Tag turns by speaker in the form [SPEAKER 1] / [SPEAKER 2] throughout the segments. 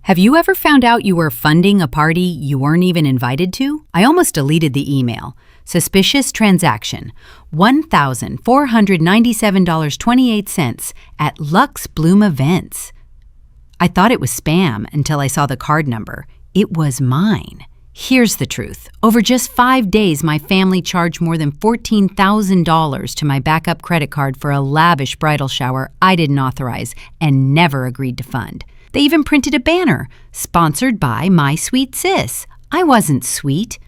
[SPEAKER 1] Have you ever found out you were funding a party you weren't even invited to? I almost deleted the email. Suspicious transaction, $1,497.28 at Lux Bloom Events. I thought it was spam until I saw the card number. It was mine. Here's the truth. Over just 5 days, my family charged more than $14,000 to my backup credit card for a lavish bridal shower I didn't authorize and never agreed to fund. They even printed a banner, sponsored by my sweet sis. I wasn't sweet.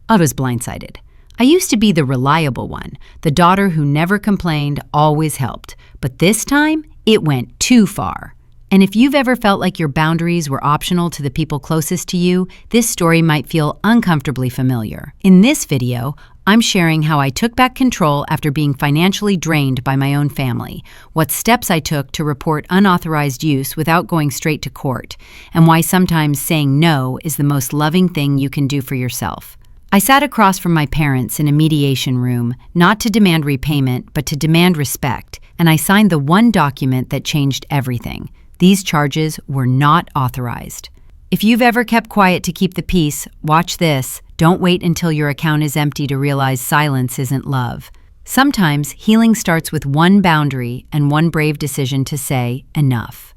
[SPEAKER 1] I was blindsided. I used to be the reliable one, the daughter who never complained, always helped. But this time, it went too far. And if you've ever felt like your boundaries were optional to the people closest to you, this story might feel uncomfortably familiar. In this video, I'm sharing how I took back control after being financially drained by my own family, what steps I took to report unauthorized use without going straight to court, and why sometimes saying no is the most loving thing you can do for yourself. I sat across from my parents in a mediation room, not to demand repayment, but to demand respect, and I signed the one document that changed everything. These charges were not authorized. If you've ever kept quiet to keep the peace, watch this. Don't wait until your account is empty to realize silence isn't love. Sometimes healing starts with one boundary and one brave decision to say enough.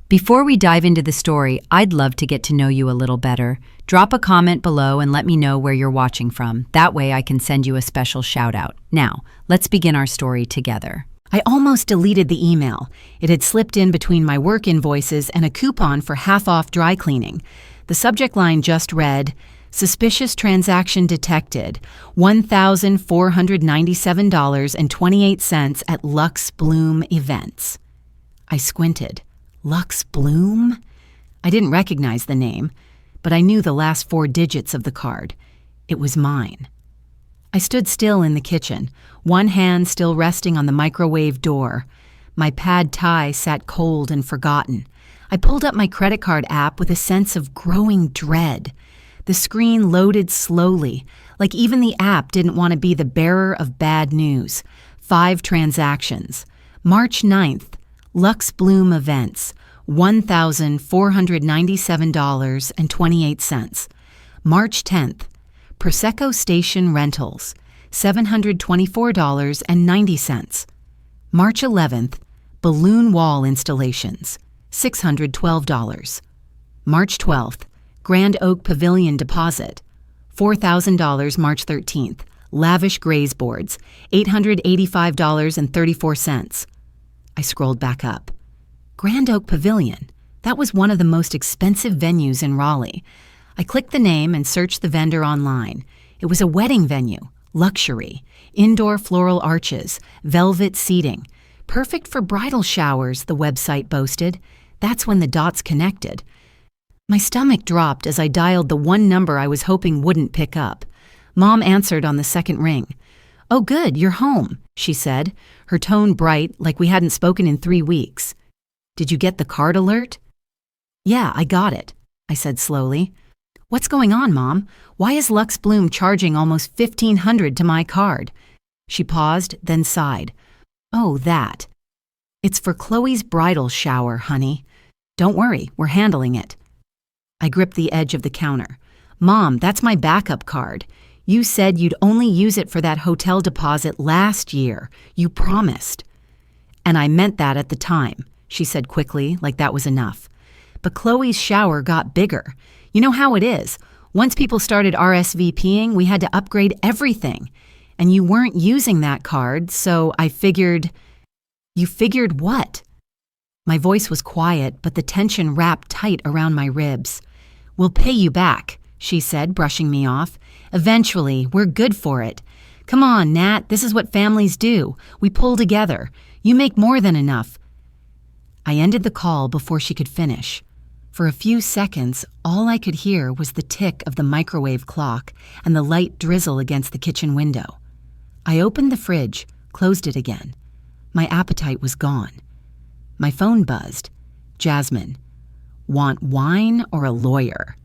[SPEAKER 1] Before we dive into the story, I'd love to get to know you a little better. Drop a comment below and let me know where you're watching from. That way I can send you a special shout out. Now, let's begin our story together.
[SPEAKER 2] I almost deleted the email. It had slipped in between my work invoices and a coupon for half-off dry cleaning. The subject line just read, "Suspicious transaction detected, $1,497.28 at Lux Bloom Events." I squinted. Lux Bloom? I didn't recognize the name, but I knew the last 4 digits of the card. It was mine. I stood still in the kitchen, one hand still resting on the microwave door. My pad thai sat cold and forgotten. I pulled up my credit card app with a sense of growing dread. The screen loaded slowly, like even the app didn't want to be the bearer of bad news. 5 transactions. March 9th, Lux Bloom Events, $1,497.28. March 10th, Prosecco Station Rentals, $724.90. March 11th, Balloon Wall Installations, $612. March 12th, Grand Oak Pavilion Deposit, $4,000. March 13th, Lavish Graze Boards, $885.34. I scrolled back up. Grand Oak Pavilion. That was one of the most expensive venues in Raleigh. I clicked the name and searched the vendor online. It was a wedding venue, luxury, indoor floral arches, velvet seating. Perfect for bridal showers, the website boasted. That's when the dots connected. My stomach dropped as I dialed the one number I was hoping wouldn't pick up. Mom answered on the second ring. "Oh good, you're home," she said, her tone bright like we hadn't spoken in 3 weeks. "Did you get the card alert?" "Yeah, I got it," I said slowly. "What's going on, Mom? Why is Lux Bloom charging almost $1,500 to my card?" She paused, then sighed. "Oh, that. It's for Chloe's bridal shower, honey. Don't worry, we're handling it." I gripped the edge of the counter. "Mom, that's my backup card. You said you'd only use it for that hotel deposit last year. You promised." "And I meant that at the time," she said quickly, like that was enough. "But Chloe's shower got bigger. You know how it is. Once people started RSVPing, we had to upgrade everything. And you weren't using that card, so I figured—" "You figured what?" My voice was quiet, but the tension wrapped tight around my ribs. "We'll pay you back," she said, brushing me off. "Eventually, we're good for it. Come on, Nat, this is what families do. We pull together. You make more than enough." I ended the call before she could finish. For a few seconds, all I could hear was the tick of the microwave clock and the light drizzle against the kitchen window. I opened the fridge, closed it again. My appetite was gone. My phone buzzed. Jasmine. "Want wine or a lawyer?"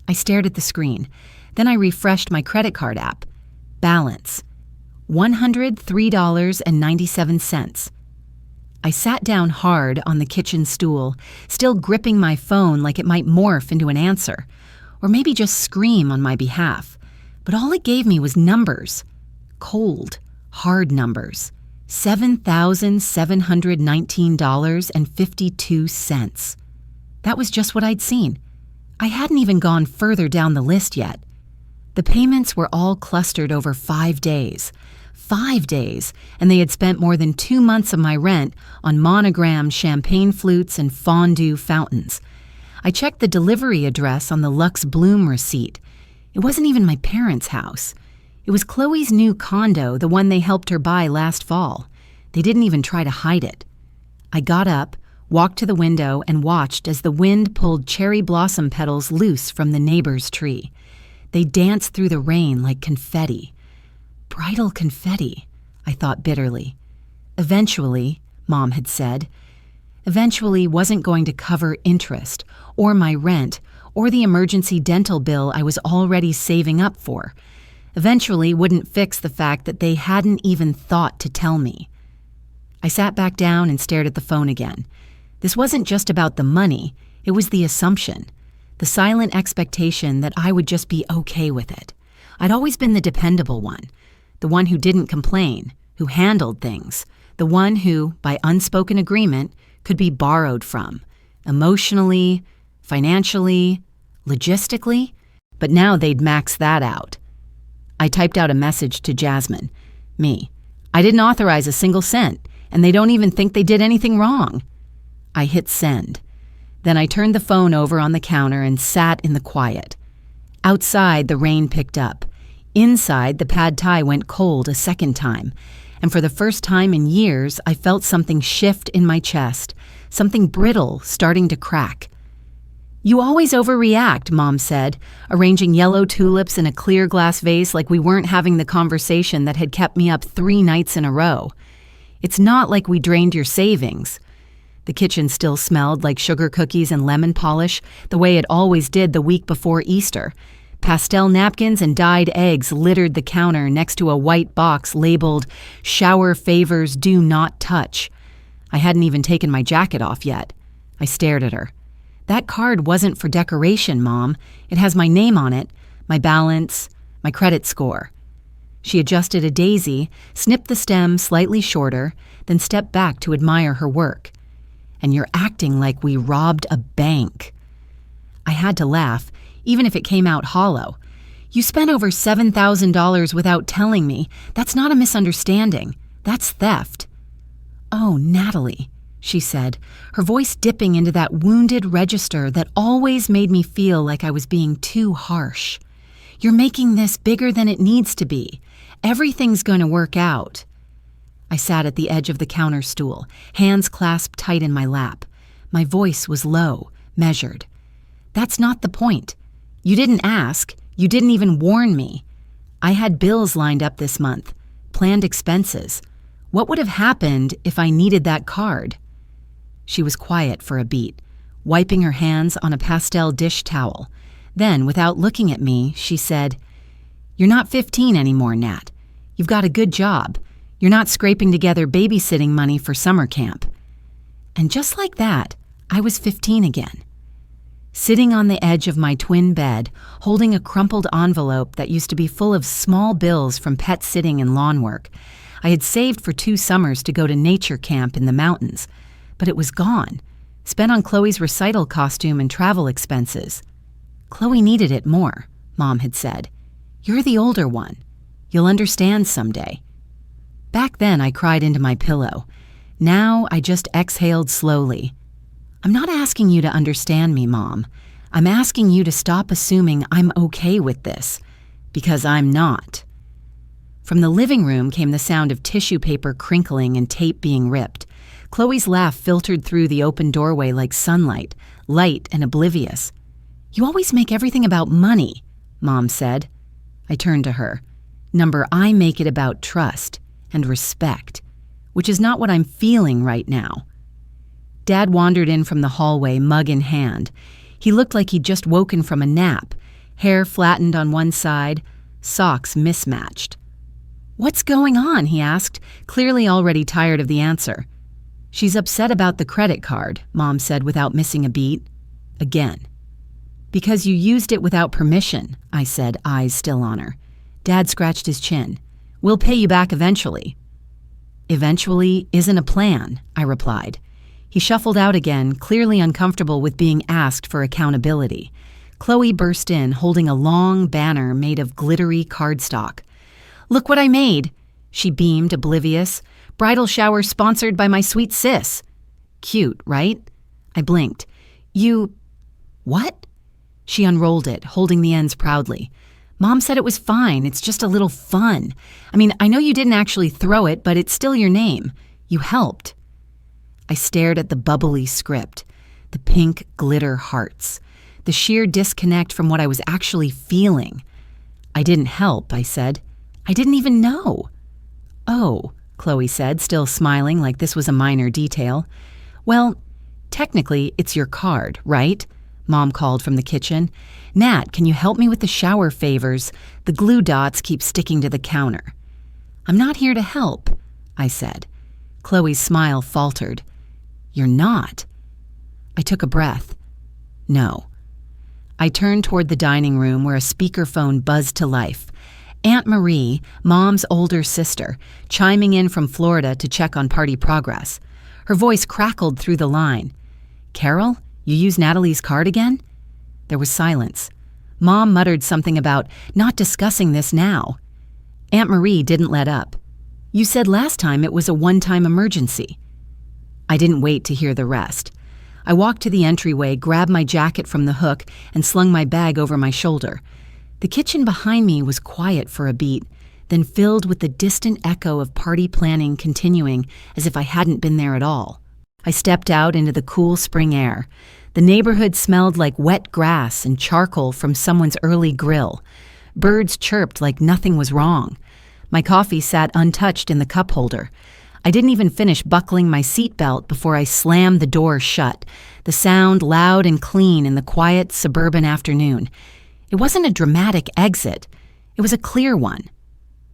[SPEAKER 2] I stared at the screen. Then I refreshed my credit card app. Balance. $103.97. I sat down hard on the kitchen stool, still gripping my phone like it might morph into an answer, or maybe just scream on my behalf. But all it gave me was numbers. Cold, hard numbers. $7,719.52. That was just what I'd seen. I hadn't even gone further down the list yet. The payments were all clustered over 5 days. 5 days, and they had spent more than 2 months of my rent on monogrammed champagne flutes and fondue fountains. I checked the delivery address on the Lux Bloom receipt. It wasn't even my parents' house. It was Chloe's new condo, the one they helped her buy last fall. They didn't even try to hide it. I got up, walked to the window, and watched as the wind pulled cherry blossom petals loose from the neighbor's tree. They danced through the rain like confetti. Bridal confetti, I thought bitterly. Eventually, Mom had said. Eventually wasn't going to cover interest, or my rent, or the emergency dental bill I was already saving up for. Eventually wouldn't fix the fact that they hadn't even thought to tell me. I sat back down and stared at the phone again. This wasn't just about the money, it was the assumption. The silent expectation that I would just be okay with it. I'd always been the dependable one, the one who didn't complain, who handled things, the one who, by unspoken agreement, could be borrowed from, emotionally, financially, logistically, but now they'd maxed that out. I typed out a message to Jasmine, me. I didn't authorize a single cent, and they don't even think they did anything wrong. I hit send. Then I turned the phone over on the counter and sat in the quiet. Outside, the rain picked up. Inside, the pad thai went cold a second time. And for the first time in years, I felt something shift in my chest, something brittle starting to crack. You always overreact, Mom said, arranging yellow tulips in a clear glass vase like we weren't having the conversation that had kept me up 3 nights in a row. It's not like we drained your savings. The kitchen still smelled like sugar cookies and lemon polish, the way it always did the week before Easter. Pastel napkins and dyed eggs littered the counter next to a white box labeled, "Shower favors do not touch." I hadn't even taken my jacket off yet. I stared at her. That card wasn't for decoration, Mom. It has my name on it, my balance, my credit score. She adjusted a daisy, snipped the stem slightly shorter, then stepped back to admire her work. And you're acting like we robbed a bank. I had to laugh, even if it came out hollow. You spent over $7,000 without telling me. That's not a misunderstanding. That's theft. Oh, Natalie, she said, her voice dipping into that wounded register that always made me feel like I was being too harsh. You're making this bigger than it needs to be. Everything's going to work out. I sat at the edge of the counter stool, hands clasped tight in my lap. My voice was low, measured. That's not the point. You didn't ask. You didn't even warn me. I had bills lined up this month, planned expenses. What would have happened if I needed that card? She was quiet for a beat, wiping her hands on a pastel dish towel. Then, without looking at me, she said, "You're not 15 anymore, Nat. You've got a good job. You're not scraping together babysitting money for summer camp." And just like that, I was 15 again. Sitting on the edge of my twin bed, holding a crumpled envelope that used to be full of small bills from pet sitting and lawn work. I had saved for 2 summers to go to nature camp in the mountains, but it was gone, spent on Chloe's recital costume and travel expenses. Chloe needed it more, Mom had said. You're the older one. You'll understand someday. Back then, I cried into my pillow. Now, I just exhaled slowly. I'm not asking you to understand me, Mom. I'm asking you to stop assuming I'm okay with this, because I'm not. From the living room came the sound of tissue paper crinkling and tape being ripped. Chloe's laugh filtered through the open doorway like sunlight, light and oblivious. You always make everything about money, Mom said. I turned to her. Number, I make it about trust and respect, which is not what I'm feeling right now. Dad wandered in from the hallway, mug in hand. He looked like he'd just woken from a nap, hair flattened on one side, socks mismatched. What's going on? He asked, clearly already tired of the answer. She's upset about the credit card, Mom said without missing a beat. Again. Because you used it without permission, I said, eyes still on her. Dad scratched his chin. We'll pay you back eventually. Eventually isn't a plan, I replied. He shuffled out again, clearly uncomfortable with being asked for accountability. Chloe burst in, holding a long banner made of glittery cardstock. Look what I made, she beamed, oblivious. Bridal shower sponsored by my sweet sis. Cute, right? I blinked. You... What? She unrolled it, holding the ends proudly. Mom said it was fine, it's just a little fun. I mean, I know you didn't actually throw it, but it's still your name. You helped. I stared at the bubbly script, the pink glitter hearts, the sheer disconnect from what I was actually feeling. I didn't help, I said. I didn't even know. Oh, Chloe said, still smiling like this was a minor detail. Well, technically, it's your card, right? Mom called from the kitchen. Nat, can you help me with the shower favors? The glue dots keep sticking to the counter. I'm not here to help, I said. Chloe's smile faltered. You're not. I took a breath. No. I turned toward the dining room where a speakerphone buzzed to life. Aunt Marie, Mom's older sister, chiming in from Florida to check on party progress. Her voice crackled through the line. Carol, you used Natalie's card again? There was silence. Mom muttered something about not discussing this now. Aunt Marie didn't let up. You said last time it was a one-time emergency. I didn't wait to hear the rest. I walked to the entryway, grabbed my jacket from the hook, and slung my bag over my shoulder. The kitchen behind me was quiet for a beat, then filled with the distant echo of party planning continuing as if I hadn't been there at all. I stepped out into the cool spring air. The neighborhood smelled like wet grass and charcoal from someone's early grill. Birds chirped like nothing was wrong. My coffee sat untouched in the cup holder. I didn't even finish buckling my seatbelt before I slammed the door shut, the sound loud and clean in the quiet suburban afternoon. It wasn't a dramatic exit. It was a clear one.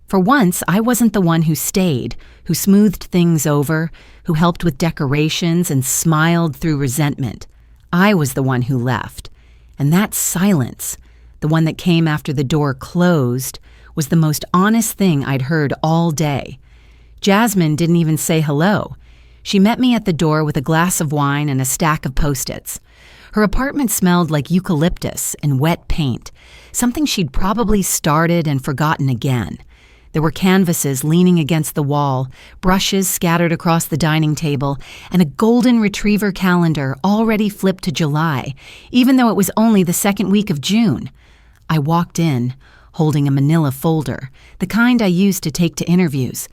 [SPEAKER 2] For once, I wasn't the one who stayed, who smoothed things over, who helped with decorations and smiled through resentment. I was the one who left. And that silence, the one that came after the door closed, was the most honest thing I'd heard all day. Jasmine didn't even say hello. She met me at the door with a glass of wine and a stack of Post-its. Her apartment smelled like eucalyptus and wet paint, something she'd probably started and forgotten again. There were canvases leaning against the wall, brushes scattered across the dining table, and a golden retriever calendar already flipped to July, even though it was only the second week of June. I walked in, holding a manila folder, the kind I used to take to interviews.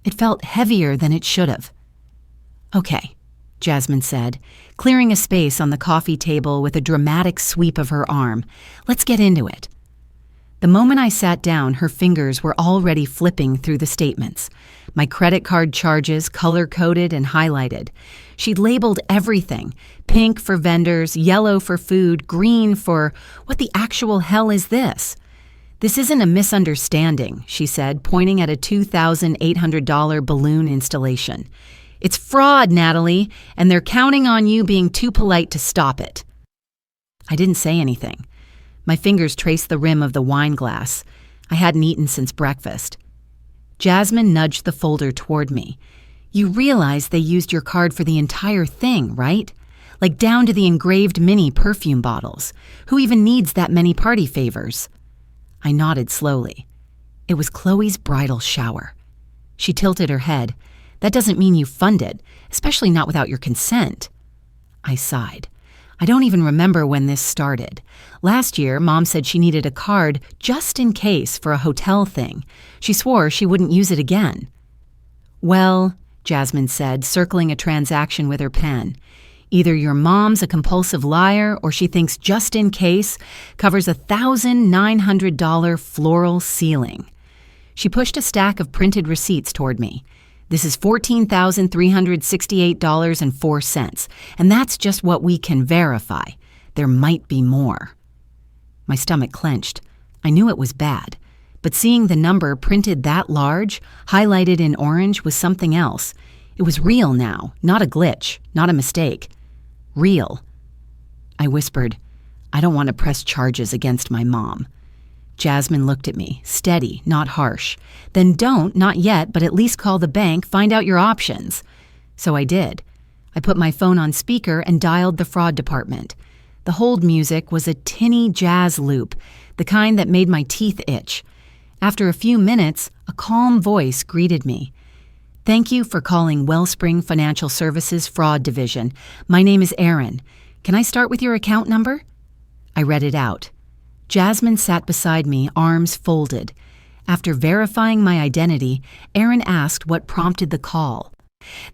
[SPEAKER 2] It felt heavier than it should have. Okay, Jasmine said, clearing a space on the coffee table with a dramatic sweep of her arm. Let's get into it. The moment I sat down, her fingers were already flipping through the statements. My credit card charges color-coded and highlighted. She'd labeled everything. Pink for vendors, yellow for food, green for, what the actual hell is this? This isn't a misunderstanding, she said, pointing at a $2,800 balloon installation. It's fraud, Natalie, and they're counting on you being too polite to stop it. I didn't say anything. My fingers traced the rim of the wine glass. I hadn't eaten since breakfast. Jasmine nudged the folder toward me. You realize they used your card for the entire thing, right? Like down to the engraved mini perfume bottles. Who even needs that many party favors? I nodded slowly. It was Chloe's bridal shower. She tilted her head. That doesn't mean you fund it, especially not without your consent. I sighed. I don't even remember when this started. Last year, Mom said she needed a card just in case for a hotel thing. She swore she wouldn't use it again. Well, Jasmine said, circling a transaction with her pen, either your mom's a compulsive liar or she thinks just in case covers a $1,900 floral ceiling. She pushed a stack of printed receipts toward me. This is $14,368.04, and that's just what we can verify. There might be more. My stomach clenched. I knew it was bad, but seeing the number printed that large, highlighted in orange, was something else. It was real now, not a glitch, not a mistake. Real. I whispered, I don't want to press charges against my mom. Jasmine looked at me, steady, not harsh. Then don't, not yet, but at least call the bank, find out your options. So I did. I put my phone on speaker and dialed the fraud department. The hold music was a tinny jazz loop, the kind that made my teeth itch. After a few minutes, a calm voice greeted me. Thank you for calling Wellspring Financial Services Fraud Division. My name is Aaron. Can I start with your account number? I read it out. Jasmine sat beside me, arms folded. After verifying my identity, Aaron asked what prompted the call.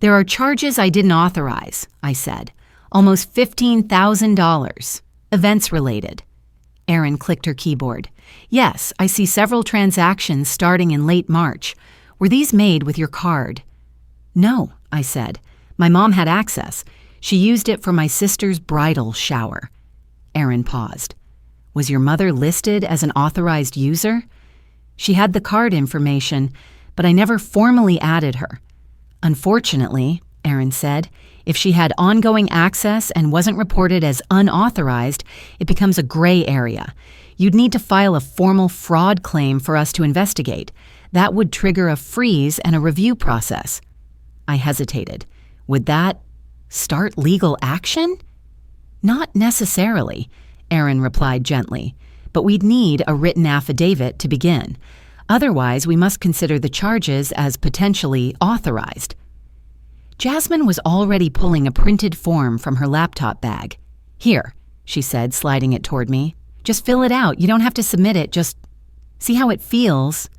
[SPEAKER 2] There are charges I didn't authorize, I said. Almost $15,000. Events related. Aaron clicked her keyboard. Yes, I see several transactions starting in late March. Were these made with your card? No, I said. My mom had access. She used it for my sister's bridal shower. Aaron paused. Was your mother listed as an authorized user? She had the card information, but I never formally added her. Unfortunately, Aaron said, if she had ongoing access and wasn't reported as unauthorized, it becomes a gray area. You'd need to file a formal fraud claim for us to investigate. That would trigger a freeze and a review process. I hesitated. Would that start legal action? Not necessarily, Aaron replied gently, but we'd need a written affidavit to begin. Otherwise, we must consider the charges as potentially authorized. Jasmine was already pulling a printed form from her laptop bag. Here, she said, sliding it toward me. Just fill it out. You don't have to submit it. Just see how it feels.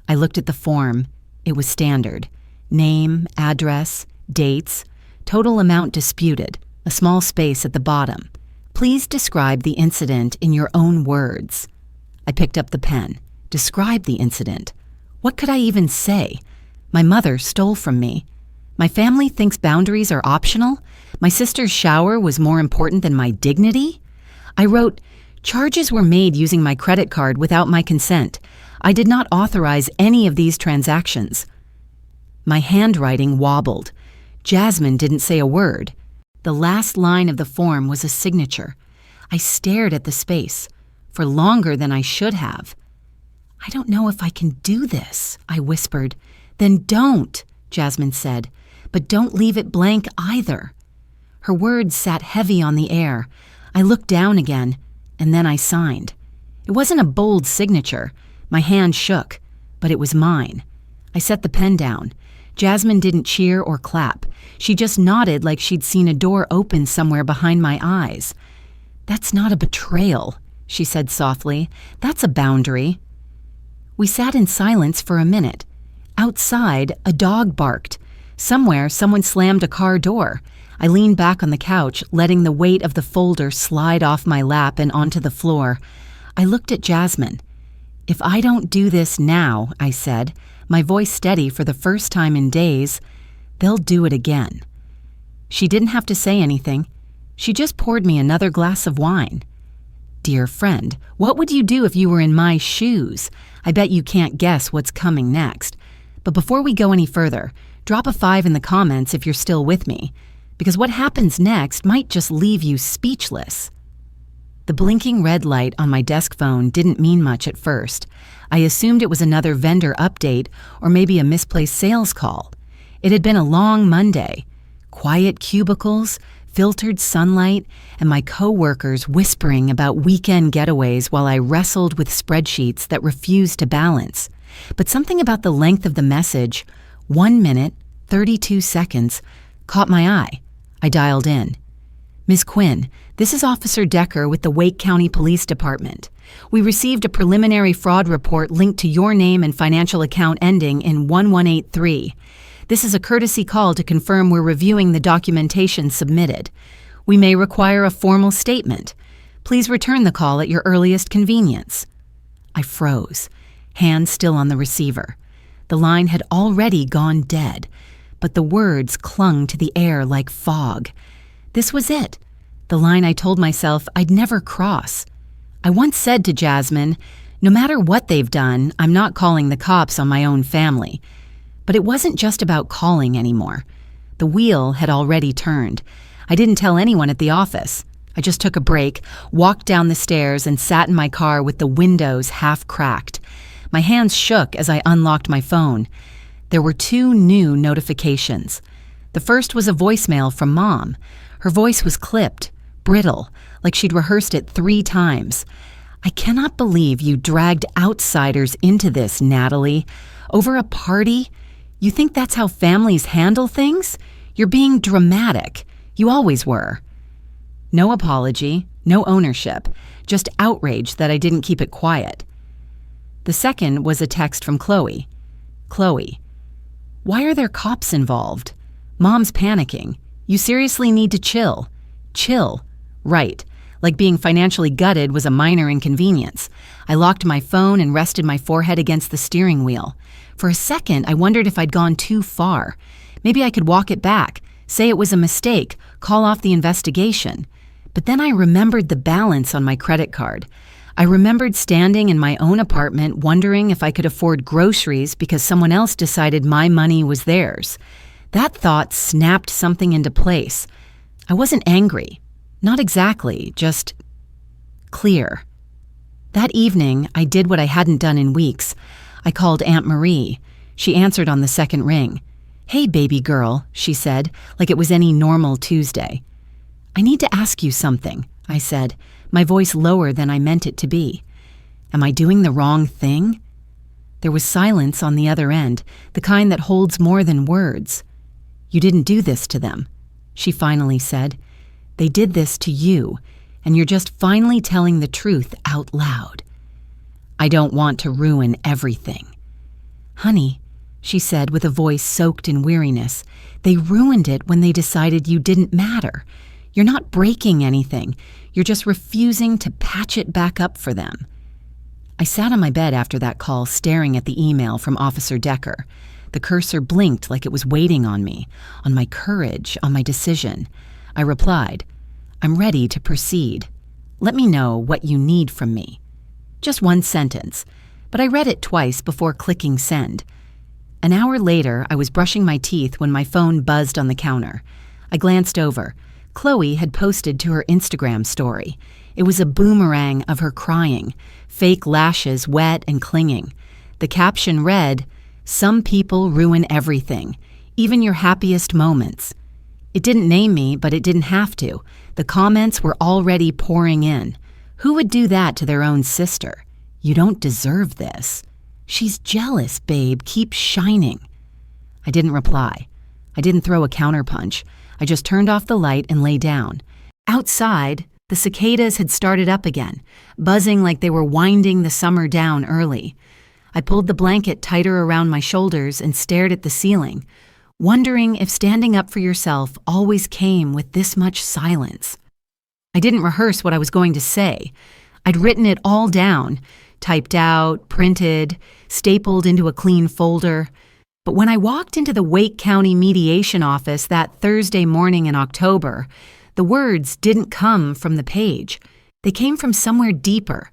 [SPEAKER 2] I looked at the form. It was standard. Name, address, dates, total amount disputed, a small space at the bottom. Please describe the incident in your own words. I picked up the pen. Describe the incident. What could I even say? My mother stole from me. My family thinks boundaries are optional. My sister's shower was more important than my dignity. I wrote, charges were made using my credit card without my consent. I did not authorize any of these transactions. My handwriting wobbled. Jasmine didn't say a word. The last line of the form was a signature. I stared at the space, for longer than I should have. I don't know if I can do this, I whispered. Then don't, Jasmine said, but don't leave it blank either. Her words sat heavy on the air. I looked down again, and then I signed. It wasn't a bold signature. My hand shook, but it was mine. I set the pen down. Jasmine didn't cheer or clap. She just nodded like she'd seen a door open somewhere behind my eyes. That's not a betrayal, she said softly. That's a boundary. We sat in silence for a minute. Outside, a dog barked. Somewhere, someone slammed a car door. I leaned back on the couch, letting the weight of the folder slide off my lap and onto the floor. I looked at Jasmine. If I don't do this now, I said, my voice steady for the first time in days, they'll do it again. She didn't have to say anything. She just poured me another glass of wine. Dear friend, what would you do if you were in my shoes? I bet you can't guess what's coming next. But before we go any further, drop a 5 in the comments if you're still with me, because what happens next might just leave you speechless. The blinking red light on my desk phone didn't mean much at first. I assumed it was another vendor update or maybe a misplaced sales call. It had been a long Monday. Quiet cubicles, filtered sunlight, and my co-workers whispering about weekend getaways while I wrestled with spreadsheets that refused to balance. But something about the length of the message, 1 minute, 32 seconds, caught my eye. I dialed in. Ms. Quinn, this is Officer Decker with the Wake County Police Department. We received a preliminary fraud report linked to your name and financial account ending in 1183. This is a courtesy call to confirm we're reviewing the documentation submitted. We may require a formal statement. Please return the call at your earliest convenience. I froze, hand still on the receiver. The line had already gone dead, but the words clung to the air like fog. This was it, the line I told myself I'd never cross. I once said to Jasmine, no matter what they've done, I'm not calling the cops on my own family. But it wasn't just about calling anymore. The wheel had already turned. I didn't tell anyone at the office. I just took a break, walked down the stairs, and sat in my car with the windows half cracked. My hands shook as I unlocked my phone. There were 2 new notifications. The first was a voicemail from Mom. Her voice was clipped, brittle, like she'd rehearsed it 3 times. "I cannot believe you dragged outsiders into this, Natalie. Over a party? You think that's how families handle things? You're being dramatic. You always were." No apology, no ownership, just outrage that I didn't keep it quiet. The second was a text from Chloe. "Chloe, why are there cops involved? Mom's panicking. You seriously need to chill. Chill. Right. Like being financially gutted was a minor inconvenience. I locked my phone and rested my forehead against the steering wheel. For a second, I wondered if I'd gone too far. Maybe I could walk it back, say it was a mistake, call off the investigation. But then I remembered the balance on my credit card. I remembered standing in my own apartment wondering if I could afford groceries because someone else decided my money was theirs. That thought snapped something into place. I wasn't angry. Not exactly, just clear. That evening, I did what I hadn't done in weeks. I called Aunt Marie. She answered on the second ring. "Hey, baby girl," she said, like it was any normal Tuesday. "I need to ask you something," I said, my voice lower than I meant it to be. "Am I doing the wrong thing?" There was silence on the other end, the kind that holds more than words. "You didn't do this to them," she finally said. "They did this to you, and you're just finally telling the truth out loud." "I don't want to ruin everything." "Honey," she said with a voice soaked in weariness, "they ruined it when they decided you didn't matter. You're not breaking anything. You're just refusing to patch it back up for them." I sat on my bed after that call, staring at the email from Officer Decker. The cursor blinked like it was waiting on me, on my courage, on my decision. I replied, "I'm ready to proceed. Let me know what you need from me." Just 1 sentence, but I read it twice before clicking send. An hour later, I was brushing my teeth when my phone buzzed on the counter. I glanced over. Chloe had posted to her Instagram story. It was a boomerang of her crying, fake lashes wet and clinging. The caption read, "Some people ruin everything, even your happiest moments." It didn't name me, but it didn't have to. The comments were already pouring in. Who would do that to their own sister? "You don't deserve this." "She's jealous, babe. Keep shining." I didn't reply. I didn't throw a counterpunch. I just turned off the light and lay down. Outside, the cicadas had started up again, buzzing like they were winding the summer down early. I pulled the blanket tighter around my shoulders and stared at the ceiling, wondering if standing up for yourself always came with this much silence. I didn't rehearse what I was going to say. I'd written it all down, typed out, printed, stapled into a clean folder. But when I walked into the Wake County mediation office that Thursday morning in October, the words didn't come from the page. They came from somewhere deeper.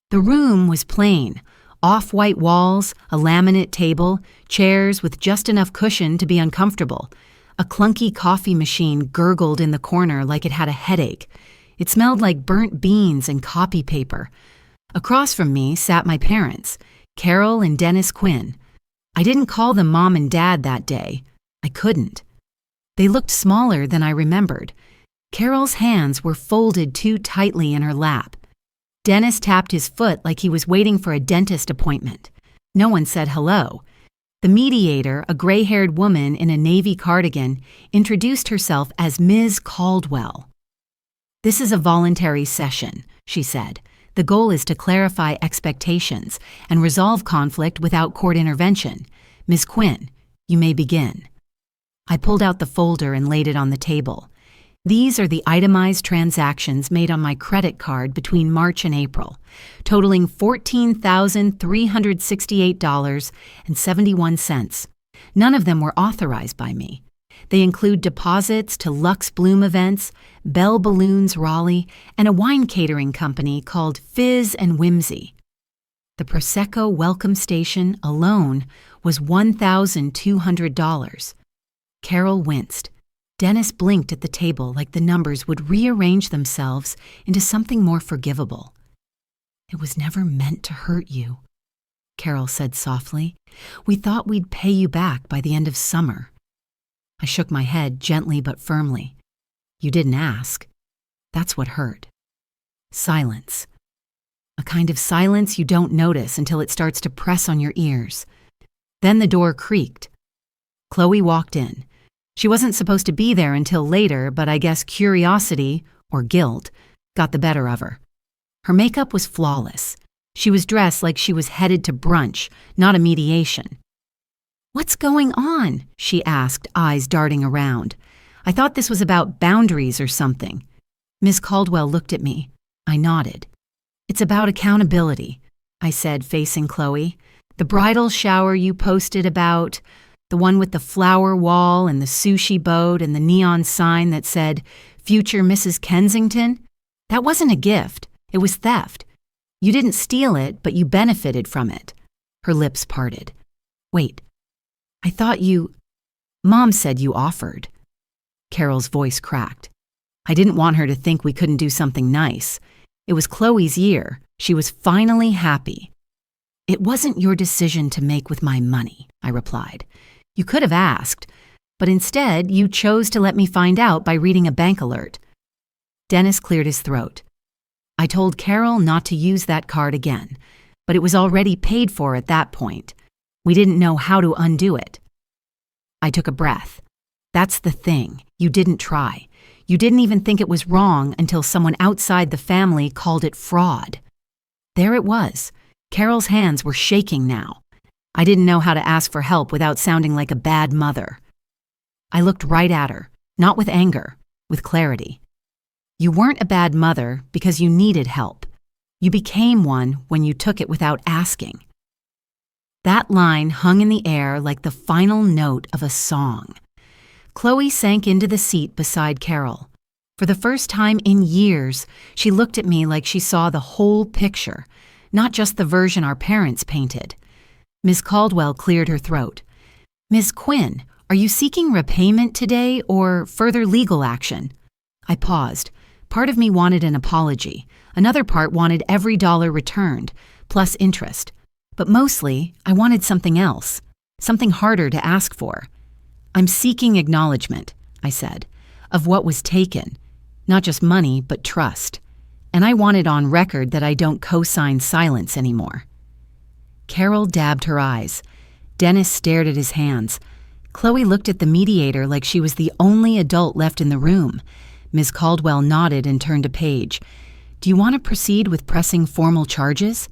[SPEAKER 2] The room was plain. Off-white walls, a laminate table, chairs with just enough cushion to be uncomfortable. A clunky coffee machine gurgled in the corner like it had a headache. It smelled like burnt beans and copy paper. Across from me sat my parents, Carol and Dennis Quinn. I didn't call them Mom and Dad that day. I couldn't. They looked smaller than I remembered. Carol's hands were folded too tightly in her lap. Dennis tapped his foot like he was waiting for a dentist appointment. No one said hello. The mediator, a gray-haired woman in a navy cardigan, introduced herself as Ms. Caldwell. "This is a voluntary session," she said. "The goal is to clarify expectations and resolve conflict without court intervention. Ms. Quinn, you may begin." I pulled out the folder and laid it on the table. These are the itemized transactions made on my credit card between March and April, totaling $14,368.71. None of them were authorized by me. They include deposits to Lux Bloom events, Bell Balloons Raleigh, and a wine catering company called Fizz and Whimsy. The Prosecco welcome station alone was $1,200. Carol winced. Dennis blinked at the table like the numbers would rearrange themselves into something more forgivable. "It was never meant to hurt you," Carol said softly. "We thought we'd pay you back by the end of summer." I shook my head gently but firmly. "You didn't ask." That's what hurt. Silence. A kind of silence you don't notice until it starts to press on your ears. Then the door creaked. Chloe walked in. She wasn't supposed to be there until later, but I guess curiosity, or guilt, got the better of her. Her makeup was flawless. She was dressed like she was headed to brunch, not a mediation. "What's going on?" she asked, eyes darting around. I thought this was about boundaries or something. Miss Caldwell looked at me. I nodded. "It's about accountability," I said, facing Chloe. "The bridal shower you posted about, the one with the flower wall and the sushi boat and the neon sign that said, 'Future Mrs. Kensington'? That wasn't a gift. It was theft. You didn't steal it, but you benefited from it." Her lips parted. "Wait, I thought you... Mom said you offered." Carol's voice cracked. I didn't want her to think we couldn't do something nice. It was Chloe's year. She was finally happy. "It wasn't your decision to make with my money," I replied. "You could have asked, but instead you chose to let me find out by reading a bank alert." Dennis cleared his throat. "I told Carol not to use that card again, but it was already paid for at that point. We didn't know how to undo it." I took a breath. "That's the thing. You didn't try. You didn't even think it was wrong until someone outside the family called it fraud." There it was. Carol's hands were shaking now. I didn't know how to ask for help without sounding like a bad mother. I looked right at her, not with anger, with clarity. "You weren't a bad mother because you needed help. You became one when you took it without asking." That line hung in the air like the final note of a song. Chloe sank into the seat beside Carol. For the first time in years, she looked at me like she saw the whole picture, not just the version our parents painted. Miss Caldwell cleared her throat. "Miss Quinn, are you seeking repayment today or further legal action?" I paused. Part of me wanted an apology. Another part wanted every dollar returned, plus interest. But mostly, I wanted something else, something harder to ask for. "I'm seeking acknowledgement," I said, "of what was taken. Not just money, but trust. And I want it on record that I don't co-sign silence anymore." Carol dabbed her eyes. Dennis stared at his hands. Chloe looked at the mediator like she was the only adult left in the room. Ms. Caldwell nodded and turned a page. "Do you want to proceed with pressing formal charges?"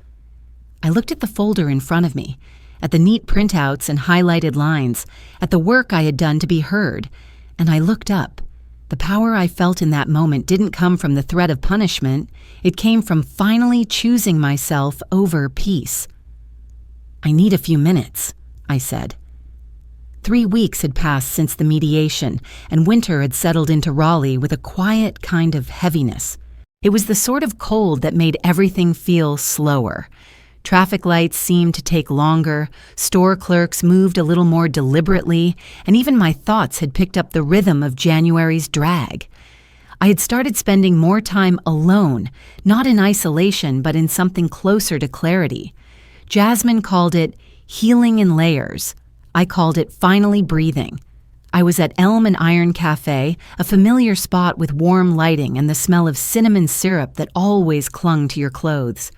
[SPEAKER 2] I looked at the folder in front of me, at the neat printouts and highlighted lines, at the work I had done to be heard, and I looked up. The power I felt in that moment didn't come from the threat of punishment. It came from finally choosing myself over peace. "I need a few minutes," I said. 3 weeks had passed since the mediation, and winter had settled into Raleigh with a quiet kind of heaviness. It was the sort of cold that made everything feel slower. Traffic lights seemed to take longer, store clerks moved a little more deliberately, and even my thoughts had picked up the rhythm of January's drag. I had started spending more time alone, not in isolation, but in something closer to clarity. Jasmine called it healing in layers. I called it finally breathing. I was at Elm and Iron Cafe, a familiar spot with warm lighting and the smell of cinnamon syrup that always clung to your clothes.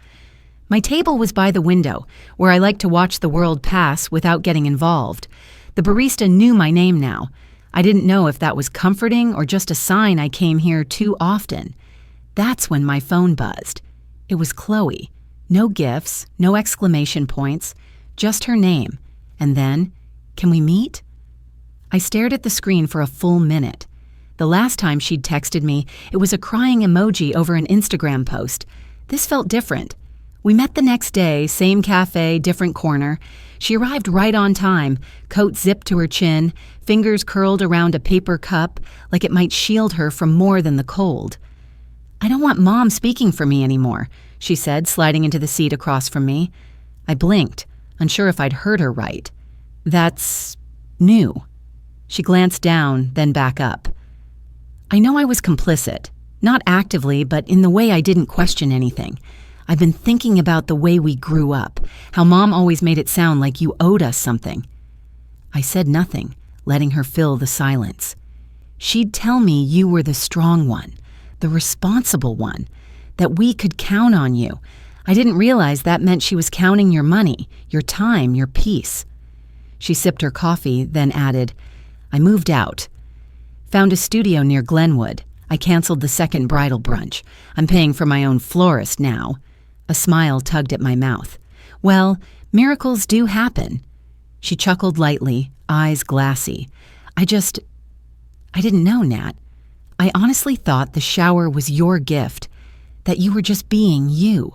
[SPEAKER 2] My table was by the window, where I liked to watch the world pass without getting involved. The barista knew my name now. I didn't know if that was comforting or just a sign I came here too often. That's when my phone buzzed. It was Chloe. No gifts, no exclamation points, just her name. And then, "Can we meet?" I stared at the screen for a full minute. The last time she'd texted me, it was a crying emoji over an Instagram post. This felt different. We met the next day, same cafe, different corner. She arrived right on time, coat zipped to her chin, fingers curled around a paper cup, like it might shield her from more than the cold. "I don't want Mom speaking for me anymore," she said, sliding into the seat across from me. I blinked, unsure if I'd heard her right. "That's new." She glanced down, then back up. I know I was complicit. Not actively, but in the way I didn't question anything. I've been thinking about the way we grew up, how Mom always made it sound like you owed us something. I said nothing, letting her fill the silence. She'd tell me you were the strong one, the responsible one, that we could count on you. I didn't realize that meant she was counting your money, your time, your peace. She sipped her coffee, then added, "I moved out. Found a studio near Glenwood. I canceled the second bridal brunch. I'm paying for my own florist now." A smile tugged at my mouth. "Well, miracles do happen." She chuckled lightly, eyes glassy. I didn't know, Nat. I honestly thought the shower was your gift, that you were just being you.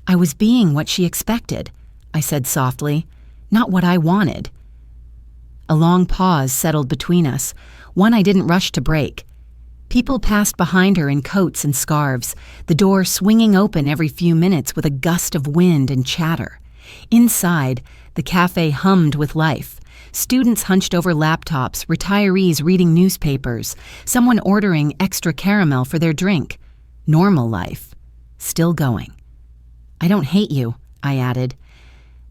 [SPEAKER 2] I was being what she expected, I said softly, not what I wanted. A long pause settled between us, one I didn't rush to break. People passed behind her in coats and scarves, the door swinging open every few minutes with a gust of wind and chatter. Inside, the cafe hummed with life. Students hunched over laptops, retirees reading newspapers, someone ordering extra caramel for their drink. Normal life. Still going. "I don't hate you," I added.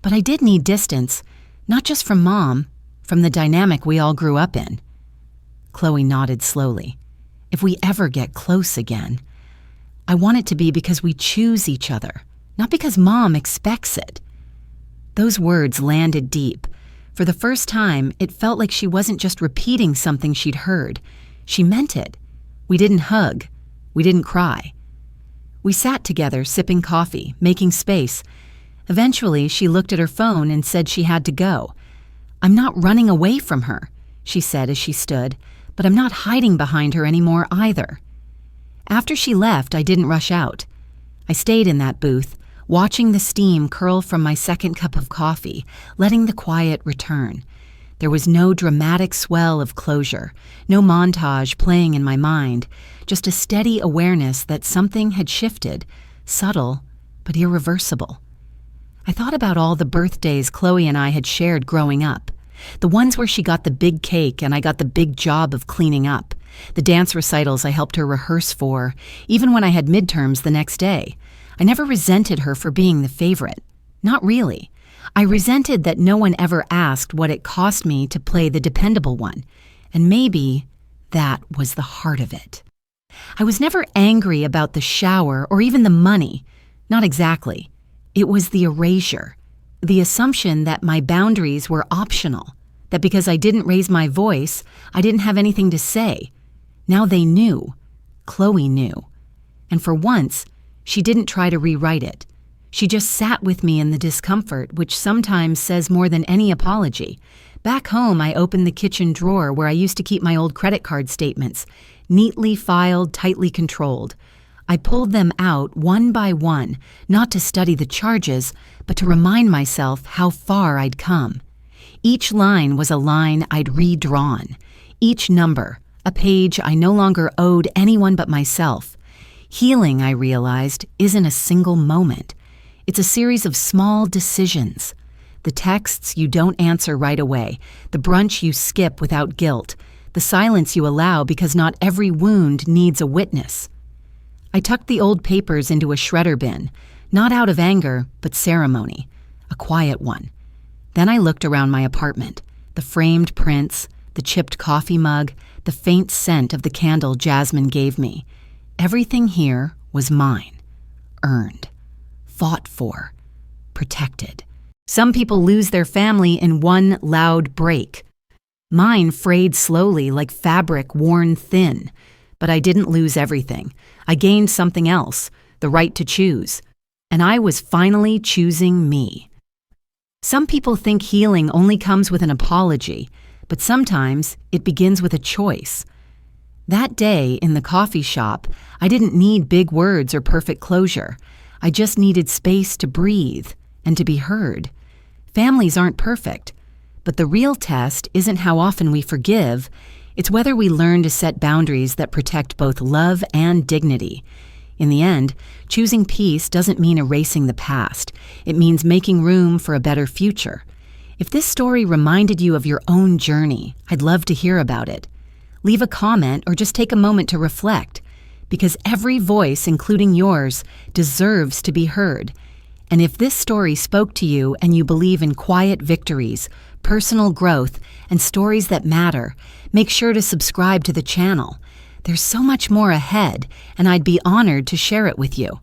[SPEAKER 2] But I did need distance, not just from Mom, from the dynamic we all grew up in. Chloe nodded slowly. "If we ever get close again, I want it to be because we choose each other, not because Mom expects it." Those words landed deep. For the first time, it felt like she wasn't just repeating something she'd heard. She meant it. We didn't hug. We didn't cry. We sat together, sipping coffee, making space. Eventually, she looked at her phone and said she had to go. "I'm not running away from her," she said as she stood, "but I'm not hiding behind her anymore either." After she left, I didn't rush out. I stayed in that booth, watching the steam curl from my second cup of coffee, letting the quiet return. There was no dramatic swell of closure, no montage playing in my mind, just a steady awareness that something had shifted, subtle but irreversible. I thought about all the birthdays Chloe and I had shared growing up, the ones where she got the big cake and I got the big job of cleaning up, the dance recitals I helped her rehearse for, even when I had midterms the next day. I never resented her for being the favorite. Not really. I resented that no one ever asked what it cost me to play the dependable one, and maybe that was the heart of it. I was never angry about the shower or even the money. Not exactly. It was the erasure, the assumption that my boundaries were optional, that because I didn't raise my voice, I didn't have anything to say. Now they knew. Chloe knew. And for once, she didn't try to rewrite it. She just sat with me in the discomfort, which sometimes says more than any apology. Back home, I opened the kitchen drawer where I used to keep my old credit card statements, neatly filed, tightly controlled. I pulled them out one by one, not to study the charges, but to remind myself how far I'd come. Each line was a line I'd redrawn. Each number, a page I no longer owed anyone but myself. Healing, I realized, isn't a single moment. It's a series of small decisions. The texts you don't answer right away, the brunch you skip without guilt, the silence you allow because not every wound needs a witness. I tucked the old papers into a shredder bin, not out of anger, but ceremony, a quiet one. Then I looked around my apartment, the framed prints, the chipped coffee mug, the faint scent of the candle Jasmine gave me. Everything here was mine, earned, fought for, protected. Some people lose their family in one loud break. Mine frayed slowly like fabric worn thin. But I didn't lose everything. I gained something else, the right to choose. And I was finally choosing me. Some people think healing only comes with an apology, but sometimes it begins with a choice. That day in the coffee shop, I didn't need big words or perfect closure. I just needed space to breathe and to be heard. Families aren't perfect, but the real test isn't how often we forgive. It's whether we learn to set boundaries that protect both love and dignity. In the end, choosing peace doesn't mean erasing the past. It means making room for a better future. If this story reminded you of your own journey, I'd love to hear about it. Leave a comment or just take a moment to reflect, because every voice, including yours, deserves to be heard. And if this story spoke to you and you believe in quiet victories, personal growth, and stories that matter, make sure to subscribe to the channel. There's so much more ahead, and I'd be honored to share it with you.